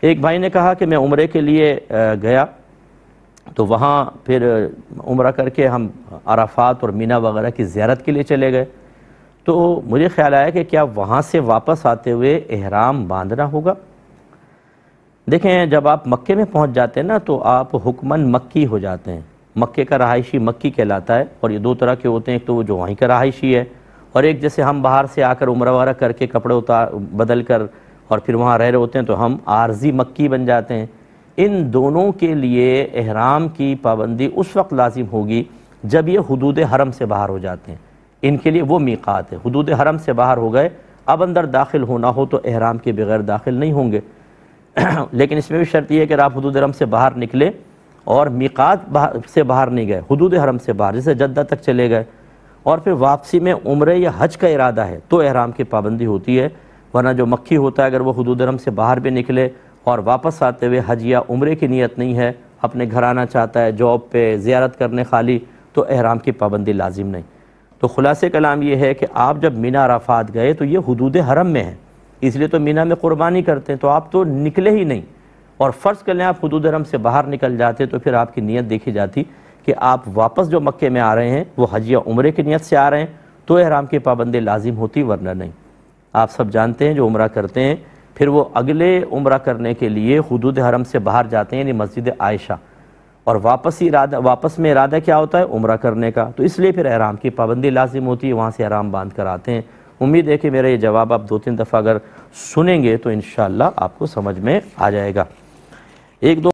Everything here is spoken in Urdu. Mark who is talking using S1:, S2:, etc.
S1: ایک بھائی نے کہا کہ میں عمرے کے لیے گیا تو وہاں پھر عمرہ کر کے ہم عرفات اور مینا وغیرہ کی زیارت کے لیے چلے گئے، تو مجھے خیال آیا کہ کیا وہاں سے واپس آتے ہوئے احرام باندھنا ہوگا؟ دیکھیں، جب آپ مکے میں پہنچ جاتے ہیں نا تو آپ حکماً مکی ہو جاتے ہیں۔ مکے کا رہائشی مکی کہلاتا ہے، اور یہ دو طرح کے ہوتے ہیں، ایک تو وہ جو وہیں کا رہائشی ہے، اور ایک جیسے ہم باہر سے آ کر عمرہ وغیرہ کر کے کپڑے بدل کر اور پھر وہاں رہ رہے ہوتے ہیں تو ہم عارضی مکی بن جاتے ہیں۔ ان دونوں کے لیے احرام کی پابندی اس وقت لازم ہوگی جب یہ حدود حرم سے باہر ہو جاتے ہیں، ان کے لیے وہ میقات ہے۔ حدود حرم سے باہر ہو گئے، اب اندر داخل ہونا ہو تو احرام کے بغیر داخل نہیں ہوں گے، لیکن اس میں بھی شرط یہ ہے کہ آپ حدود حرم سے باہر نکلے اور میقات سے باہر نہیں گئے، حدود حرم سے باہر جیسے جدہ تک چلے گئے اور پھر واپسی میں عمرے یا حج کا ارادہ ہے تو احرام کی پابندی ہوتی ہے، ورنہ جو مکی ہوتا ہے اگر وہ حدود حرم سے باہر بھی نکلے اور واپس آتے ہوئے حج یا عمرے کی نیت نہیں ہے، اپنے گھر آنا چاہتا ہے جاب پہ زیارت کرنے خالی، تو احرام کی پابندی لازم نہیں۔ تو خلاصے کلام یہ ہے کہ آپ جب مینا عرفات گئے تو یہ حدود حرم میں ہے، اس لیے تو مینا میں قربانی کرتے ہیں، تو آپ تو نکلے ہی نہیں، اور فرض کر لیں آپ حدود حرم سے باہر نکل جاتے تو پھر آپ کی نیت دیکھی جاتی کہ آپ واپس جو مکے میں آ رہے ہیں وہ حج یا عمرے کی نیت سے آ رہے ہیں تو احرام کی پابندی لازم ہوتی، ورنہ نہیں۔ آپ سب جانتے ہیں جو عمرہ کرتے ہیں پھر وہ اگلے عمرہ کرنے کے لیے حدود حرم سے باہر جاتے ہیں، یعنی مسجد عائشہ، اور واپس میں ارادہ کیا ہوتا ہے؟ عمرہ کرنے کا، تو اس لیے پھر احرام کی پابندی لازم ہوتی ہے، وہاں سے احرام باندھ کر آتے ہیں۔ امید ہے کہ میرا یہ جواب آپ 2-3 دفعہ اگر سنیں گے تو انشاءاللہ آپ کو سمجھ میں آ جائے گا۔ ایک دو